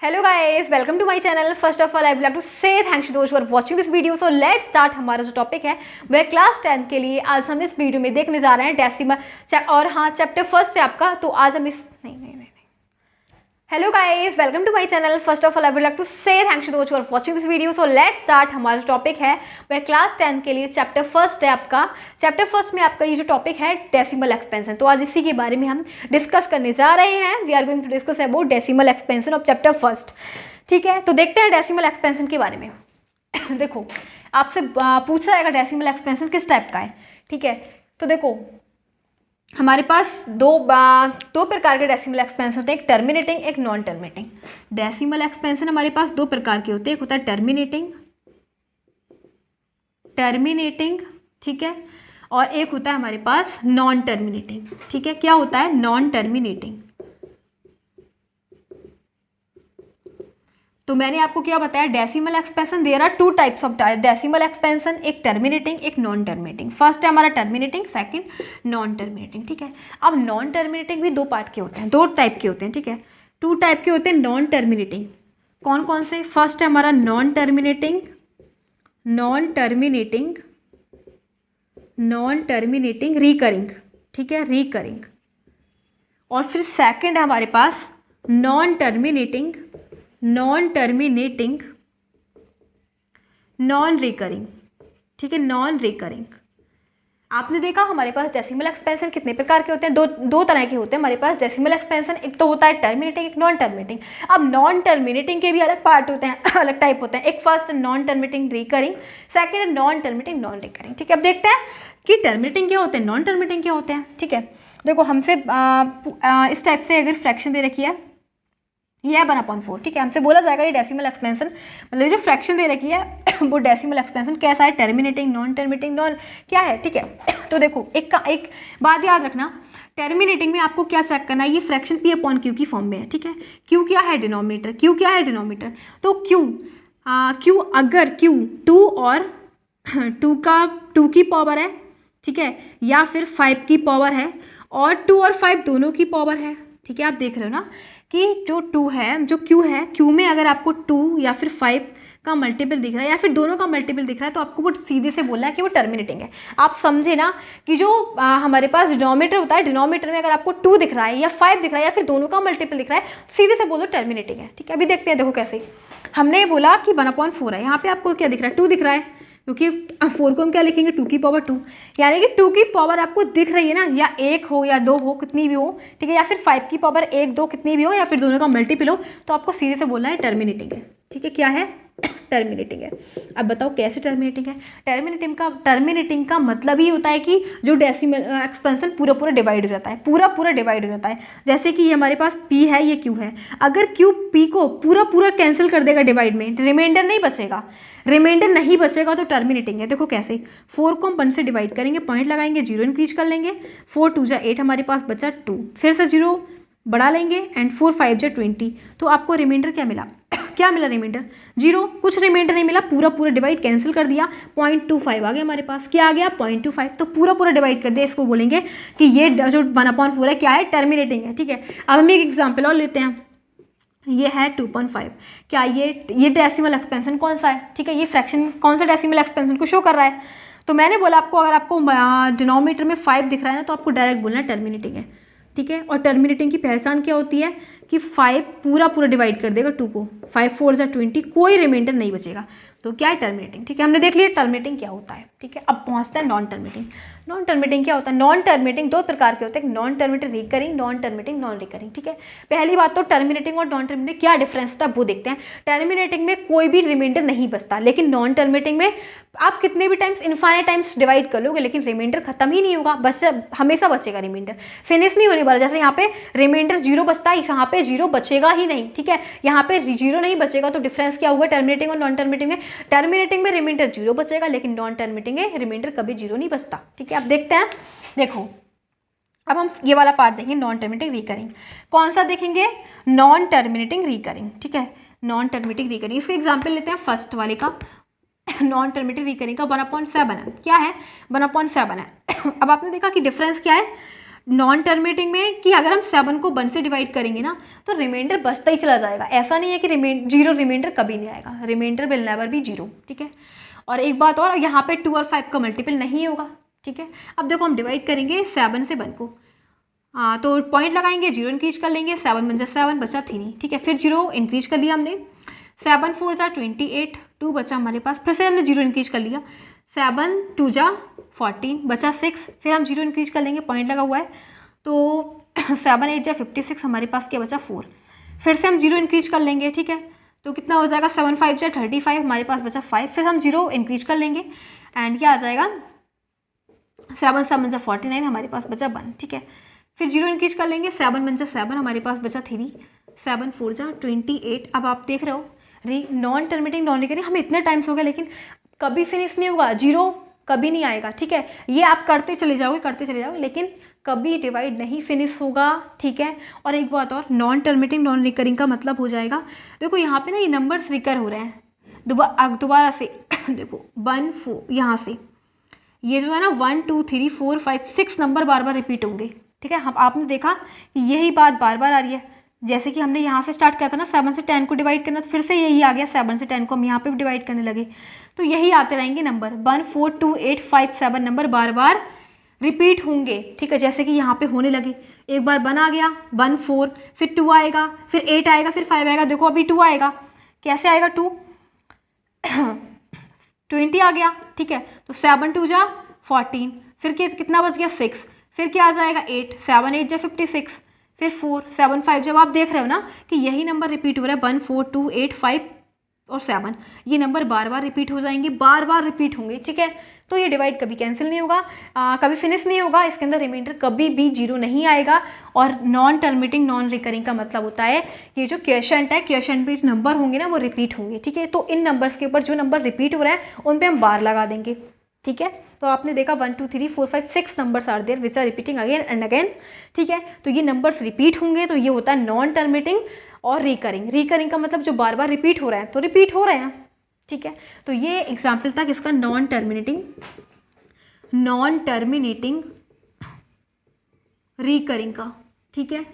Hello guys, welcome to my channel. First of all I would like to say thanks to दोस्त for watching this video. So let's start. हमारा जो topic है वह class 10 के लिए आज हम इस वीडियो में देखने जा रहे हैं डेसिमल और हाँ चैप्टर फर्स्ट है आपका। तो आज हम इस नहीं hello guys, welcome to my channel. First of all I would like to say thanks to दोस्त for watching this video. So let's start. हमारा जो टॉपिक है वह क्लास 10 के लिए चैप्टर फर्स्ट है आपका। चैप्टर फर्स्ट में आपका ये जो टॉपिक है डेसिमल एक्सपेंशन, तो आज इसी के बारे में हम डिस्कस करने जा रहे हैं। We are going to discuss about decimal expansion of chapter first. ठीक है, तो देखते हैं डेसिमल एक्सपेंशन के बारे में। देखो, आपसे पूछा जाएगा डेसिमल एक्सपेंशन किस टाइप का है। ठीक है, तो देखो हमारे पास दो प्रकार के डेसिमल एक्सपेंशन होते हैं, एक टर्मिनेटिंग एक नॉन टर्मिनेटिंग। डेसिमल एक्सपेंशन हमारे पास दो प्रकार के होते हैं, एक होता है टर्मिनेटिंग, ठीक है, और एक होता है हमारे पास नॉन टर्मिनेटिंग। ठीक है, क्या होता है नॉन टर्मिनेटिंग? तो मैंने आपको क्या बताया, decimal expansion there are two types of decimal expansion, एक टर्मिनेटिंग एक नॉन टर्मिनेटिंग। फर्स्ट है हमारा टर्मिनेटिंग, सेकंड नॉन टर्मिनेटिंग। ठीक है, अब नॉन टर्मिनेटिंग भी दो पार्ट के होते हैं, दो टाइप के होते हैं। ठीक है, टू टाइप के होते हैं नॉन टर्मिनेटिंग। कौन कौन से? फर्स्ट है हमारा नॉन टर्मिनेटिंग रिकरिंग। ठीक है, रिकरिंग। और फिर सेकंड है हमारे पास नॉन टर्मिनेटिंग नॉन रिकरिंग। ठीक है, नॉन रिकरिंग। आपने देखा हमारे पास डेसिमल एक्सपेंशन कितने प्रकार के होते हैं, दो तरह के होते हैं हमारे पास डेसिमल एक्सपेंशन। एक तो होता है टर्मिनेटिंग, एक नॉन टर्मिनेटिंग। अब नॉन टर्मिनेटिंग के भी अलग पार्ट होते हैं, अलग टाइप होते हैं। एक first non terminating recurring, second non terminating non recurring. ठीक है, अब देखते हैं कि टर्मिनेटिंग क्या होते हैं, नॉन टर्मिनेटिंग क्या होते हैं। ठीक है, देखो हमसे इस टाइप से अगर फ्रैक्शन दे रखी है, ये है 1/4। ठीक है, हमसे बोला जाएगा ये डेसिमल एक्सपेंशन, मतलब जो फ्रैक्शन दे रखी है वो डेसिमल एक्सपेंशन कैसा है, टर्मिनेटिंग नॉन टर्मिनेटिंग नॉन क्या है। ठीक है, तो देखो एक बात याद रखना, टर्मिनेटिंग में आपको क्या चेक करना है, ये फ्रैक्शन P/Q की फॉर्म में है। ठीक है, Q क्या है डिनोमिनेटर, तो Q अगर Q 2 और 2 की पावर है, ठीक है, या फिर 5 की पावर है, और 2 और 5 दोनों की पावर है। ठीक है, आप देख रहे हो ना कि जो Q है, Q में अगर आपको 2 या फिर 5 का मल्टीपल दिख रहा है या फिर दोनों का मल्टीपल दिख रहा है, तो आपको वो सीधे से बोलना है कि वो टर्मिनेटिंग है। आप समझे ना कि जो हमारे पास डिनोमिनेटर होता है, डिनोमिनेटर में अगर आपको 2 दिख रहा है या 5 दिख रहा है या फिर दोनों का मल्टीपल दिख रहा है, सीधे से बोलो टर्मिनेटिंग है। ठीक है, अभी देखते हैं। देखो कैसे, हमने बोला कि 1/4 है, यहाँ पे आपको क्या दिख रहा है, 2 दिख रहा है, क्योंकि 4 को हम क्या लिखेंगे, 2 की पावर 2, यानी कि 2 की पावर आपको दिख रही है ना, या 1 हो या 2 हो, कितनी भी हो। ठीक है, या फिर 5 की पावर 1 2 कितनी भी हो, या फिर दोनों का मल्टीपल हो, तो आपको सीधे से बोलना है टर्मिनेटिंग है। ठीक है, क्या है, टर्मिनेटिंग है। अब बताओ कैसे टर्मिनेटिंग है। टर्मिनेटिंग का मतलब ही होता है कि जो डेसिमल एक्सपेंशन पूरा डिवाइड हो जाता है, पूरा डिवाइड हो जाता है। जैसे कि ये हमारे पास P है, ये Q है, अगर Q P को पूरा कैंसिल कर देगा डिवाइड में, रिमाइंडर नहीं बचेगा तो टर्मिनेटिंग है। देखो कैसे, 4 को हम 1 से डिवाइड करेंगे, पॉइंट लगाएंगे, 0 इंक्रीज कर लेंगे, 4 2 जा 8 हमारे पास बचा 2, फिर से 0 बढ़ा लेंगे, एंड 4 5 जा 20, तो आपको रिमाइंडर क्या मिला रिमाइंडर 0, कुछ रिमाइंडर नहीं मिला, पूरा डिवाइड कैंसिल कर दिया, 0.25 आ गया हमारे पास। क्या आ गया, 0.25, तो पूरा डिवाइड कर दिया। इसको बोलेंगे कि ये जो 1/4 है क्या है, टर्मिनेटिंग है। ठीक है, अब हम एक एग्जाम्पल और लेते हैं, ये है 2.5। क्या ये डेसिमल एक्सपेंशन कौन सा है, ठीक है, ये फ्रैक्शन कौन सा डेसिमल एक्सपेंशन को शो कर रहा है। तो मैंने बोला आपको, अगर आपको डिनोमिनेटर में 5 दिख रहा है ना, तो आपको डायरेक्ट बोलना है टर्मिनेटिंग है। ठीक है, और टर्मिनेटिंग की पहचान क्या होती है कि 5 पूरा डिवाइड कर देगा 2 को, 5 4 जा 20, कोई रिमाइंडर नहीं बचेगा, तो क्या है टर्मिनेटिंग। ठीक है, हमने देख लिया टर्मिनेटिंग क्या होता है। ठीक है, अब पहुंचता है नॉन टर्मिनेटिंग क्या होता है। नॉन टर्मिनेटिंग दो प्रकार के होते हैं, non terminating recurring, non terminating non recurring. ठीक है, पहली बात तो टर्मिनेटिंग और नॉन टर्मिनेटिंग क्या डिफरेंस होता है वो देखते हैं। टर्मिनेटिंग में कोई भी रिमाइंडर नहीं बचता, लेकिन नॉन टर्मिनेटिंग में आप कितने भी टाइम्स, इनफाइनाइट टाइम्स डिवाइड कर लोगे, लेकिन रिमाइंडर खत्म ही नहीं होगा, बस हमेशा बचेगा रिमाइंडर, फिनिश नहीं होने वाला। जैसे यहाँ पे रिमाइंडर 0 बचता है, यहाँ पे 0 बचेगा ही नहीं। ठीक है, यहाँ पे 0 नहीं बचेगा, तो डिफरेंस क्या हुआ टर्मिनेटिंग और नॉन टर्मिनेटिंग में। टर्मिनेटिंग में रिमाइंडर 0 बचेगा, लेकिन नॉन टर्मिनेटिंग में रिमाइंडर कभी 0 नहीं बचता। ठीक है, अब देखते हैं। देखो अब हम ये वाला पार्ट देखेंगे, नॉन टर्मिनेटिंग रिकरिंग। कौन सा देखेंगे, नॉन टर्मिनेटिंग रिकरिंग। ठीक है, नॉन टर्मिनेटिंग रिकरिंग, इसका एग्जाम्पल लेते हैं फर्स्ट वाले का, नॉन टर्मिनेटिंग रिकरिंग का 1/7 है। क्या है, 1/7 है। अब आपने देखा कि डिफरेंस क्या है, नॉन टर्मिनेटिंग में कि अगर हम 7 को 1 से डिवाइड करेंगे ना तो रिमाइंडर बचता ही चला जाएगा, ऐसा नहीं है कि जीरो रिमाइंडर कभी नहीं आएगा, reminder will never be zero, ठीक है। और एक बात और, यहाँ पे 2 और 5 का मल्टीपल नहीं होगा, ठीक है। अब देखो हम डिवाइड करेंगे 7 से 1 को, तो पॉइंट लगाएंगे, 0 इंक्रीज कर लेंगे, 7 बन जा 7 बचा 3, ठीक है। फिर 0 इंक्रीज कर लिया हमने, 7 4 जा 28, 2 बचा हमारे पास, फिर से हमने 0 इंक्रीज कर लिया, 7 2 जा 14 बचा 6, फिर हम 0 इंक्रीज कर लेंगे, पॉइंट लगा हुआ है, तो 7 8 जा 56, हमारे पास क्या बचा 4, फिर से हम 0 इंक्रीज कर लेंगे, ठीक है। तो कितना हो जाएगा 7 5 जा 35, हमारे पास बचा 5, फिर हम 0 इंक्रीज कर लेंगे एंड क्या आ जाएगा 7 7 जा 49, हमारे पास बचा 1, ठीक है। फिर 0 इंक्रीज कर लेंगे, 7 1 जा 7, हमारे पास बचा 3, 7 4 जा 28। अब आप देख रहे हो नॉन टर्मिनेटिंग नॉन रिकरिंग हमें इतने टाइम्स हो गए लेकिन कभी फिनिश नहीं होगा, 0 कभी नहीं आएगा, ठीक है। ये आप करते चले जाओगे लेकिन कभी डिवाइड नहीं फिनिश होगा, ठीक है। और एक बात और, नॉन टर्मिनेटिंग नॉन रिकरिंग का मतलब हो जाएगा, देखो यहाँ पे ना ये नंबर्स रिकर हो रहे हैं दोबारा से देखो 1 4 यहाँ से ये जो है ना 1 2 3 4 5 6 नंबर बार बार रिपीट होंगे, ठीक है। हम आपने देखा कि यही बात बार बार आ रही है, जैसे कि हमने यहाँ से स्टार्ट किया था ना 7 से 10 को डिवाइड करना, तो फिर से यही आ गया 7 से 10 को हम यहाँ पे भी डिवाइड करने लगे, तो यही आते रहेंगे नंबर 1 4 2 8 5 7 नंबर बार बार रिपीट होंगे, ठीक है। जैसे कि यहाँ पे होने लगे, एक बार 1 आ गया 1 4, फिर 2 आएगा, फिर 8 आएगा, फिर 5 आएगा, देखो अभी 2 आएगा, कैसे आएगा 2 20 आ गया, ठीक है। तो 7 2 जा 14, फिर कितना बच गया 6, फिर क्या आ जाएगा 8, 7 8 जा 56, फिर 4 7 5, जब आप देख रहे हो ना कि यही नंबर रिपीट हो रहा है 1 4 2 8 5 और 7, ये नंबर बार बार रिपीट हो जाएंगे, बार बार रिपीट होंगे, ठीक है। तो ये डिवाइड कभी कैंसिल नहीं होगा, कभी फिनिश नहीं होगा, इसके अंदर रिमाइंडर कभी भी 0 नहीं आएगा। और नॉन टर्मिनेटिंग नॉन रिकरिंग का मतलब होता है कि जो क्वेश्चन है, क्वेश्चन पे जो नंबर होंगे ना वो रिपीट होंगे, ठीक है। तो इन नंबर्स के ऊपर जो नंबर रिपीट हो रहा है उन पर हम बार लगा देंगे, ठीक है। तो आपने देखा 1 2 3 4 5 6 numbers are there which are repeating again and again, ठीक है। तो ये नंबर्स रिपीट होंगे, तो ये होता है नॉन टर्मिनेटिंग और रिकरिंग का मतलब जो बार बार रिपीट हो रहा है, तो रिपीट हो रहे हैं, ठीक है। तो ये एग्जाम्पल था किसका, नॉन टर्मिनेटिंग रिकरिंग का, ठीक है।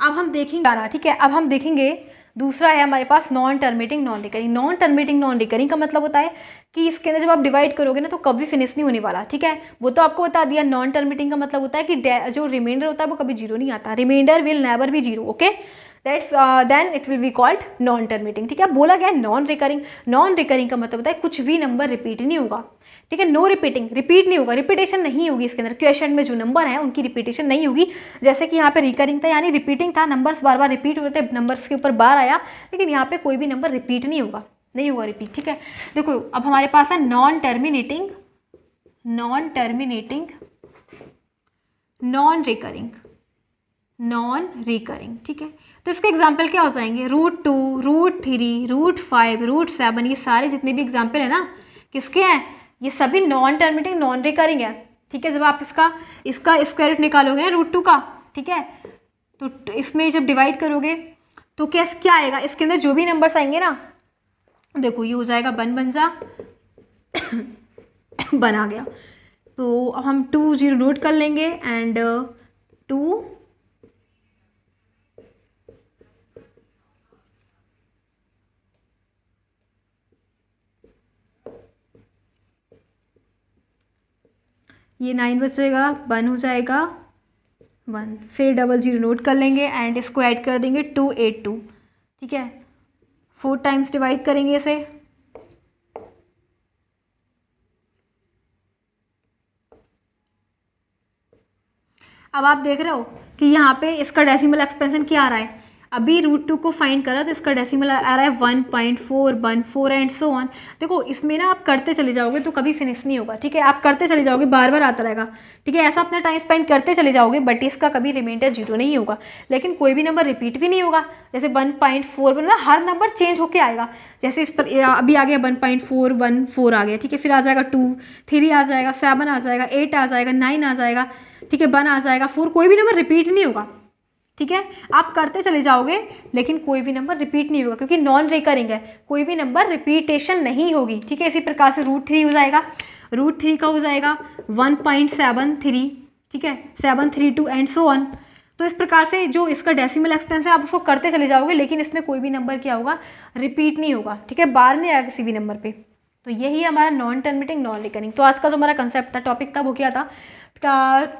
अब हम देखेंगे, ठीक है, अब हम देखेंगे दूसरा है हमारे पास non terminating non recurring. Non terminating non recurring का मतलब होता है कि इसके अंदर जब आप डिवाइड करोगे ना तो कभी फिनिश नहीं होने वाला, ठीक है। वो तो आपको बता दिया। नॉन टर्मिनेटिंग का मतलब होता है कि जो रिमाइंडर होता है वो कभी 0 नहीं आता, reminder will never be 0, okay, that's then it will be called non terminating, ठीक है। बोला गया नॉन रिकरिंग का मतलब होता है कुछ भी नंबर रिपीट नहीं होगा, ठीक है। नो रिपीटिंग, रिपीट नहीं होगा, रिपीटेशन नहीं होगी इसके अंदर, क्वेश्चन में जो नंबर है उनकी रिपीटेशन नहीं होगी। जैसे कि यहाँ पे रिकरिंग था यानी रिपीटिंग था, नंबर्स बार बार रिपीट हो रहे थे, नंबर्स के ऊपर बार आया, लेकिन यहाँ पे कोई भी नंबर रिपीट नहीं होगा रिपीट, ठीक है। देखो अब हमारे पास है नॉन टर्मिनेटिंग नॉन रिकरिंग, ठीक है। तो इसके एग्जाम्पल क्या हो जाएंगे, √2 √3 √5 √7, ये सारे जितने भी एग्जाम्पल है ना किसके हैं, ये सभी नॉन टर्मिनेटिंग नॉन रिकरिंग है, ठीक है। जब आप इसका स्क्वायर रूट निकालोगे ना √2 का, ठीक है, तो इसमें जब डिवाइड करोगे तो क्या आएगा, इसके अंदर जो भी नंबर्स आएंगे ना, देखो ये हो जाएगा 1 बन जा 1 आ गया। तो अब हम 2 0 नोट कर लेंगे एंड 2 ये 9 बचेगा, 1 हो जाएगा 1, फिर 00 नोट कर लेंगे एंड इसको ऐड कर देंगे 282, ठीक है। 4 टाइम्स डिवाइड करेंगे इसे, अब आप देख रहे हो कि यहाँ पे इसका डेसिमल एक्सपेंशन क्या आ रहा है, अभी √2 को फाइंड करा तो इसका डेसिमल आ रहा है 1.414 एंड सो ऑन। देखो इसमें ना आप करते चले जाओगे तो कभी फिनिश नहीं होगा, ठीक है। आप करते चले जाओगे, बार बार आता रहेगा, ठीक है। ऐसा अपना टाइम स्पेंड करते चले जाओगे, बट इसका कभी रिमाइंडर 0 नहीं होगा, लेकिन कोई भी नंबर रिपीट भी नहीं होगा। जैसे 1.4 मतलब हर नंबर चेंज होके आएगा, जैसे इस पर अभी आ गया 1.414 आ गया, ठीक है। फिर आ जाएगा 2 3 आ जाएगा, 7 आ जाएगा, 8 आ जाएगा, 9 आ जाएगा, ठीक है, 1 आ जाएगा, 4, कोई भी नंबर रिपीट नहीं होगा, ठीक है। आप करते चले जाओगे लेकिन कोई भी नंबर रिपीट नहीं होगा क्योंकि नॉन रिकरिंग है, कोई भी नंबर रिपीटेशन नहीं होगी, ठीक है। इसी प्रकार से √3 हो जाएगा, √3 का हो जाएगा 1.73, ठीक है, 7, 3, 2 एंड सो ऑन। तो इस प्रकार से जो इसका डेसिमल एक्सपेंशन आप उसको करते चले जाओगे, लेकिन इसमें कोई भी नंबर क्या होगा, रिपीट नहीं होगा, ठीक है, बार नहीं आएगा किसी भी नंबर पे। तो यही हमारा नॉन टर्मिनेटिंग नॉन रिकरिंग। तो आज का जो हमारा कंसेप्ट था, टॉपिक था, वो क्या था,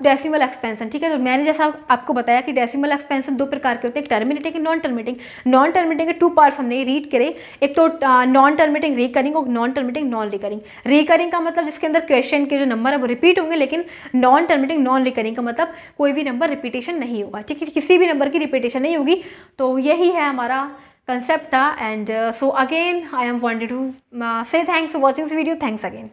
डेसिमल एक्सपेंशन। ठीक है, तो मैंने जैसा आपको बताया कि डेसिमल एक्सपेंशन दो प्रकार के होते हैं, टर्मिनेटिंग और नॉन टर्मिनेटिंग। नॉन टर्मिनेटिंग के 2 पार्ट्स हमने रीड करे, एक तो नॉन टर्मिनेटिंग रिकरिंग और non terminating non recurring. Recurring का मतलब जिसके अंदर क्वेश्चन के जो नंबर है वो रिपीट होंगे, लेकिन नॉन टर्मिनेटिंग नॉन रिकरिंग का मतलब कोई भी नंबर रिपीटेशन नहीं होगा। ठीक है, किसी भी नंबर की रिपीटेशन नहीं होगी। तो यही है हमारा कंसेप्ट था। And so again I am wanted to say thanks for watching this video. Thanks again.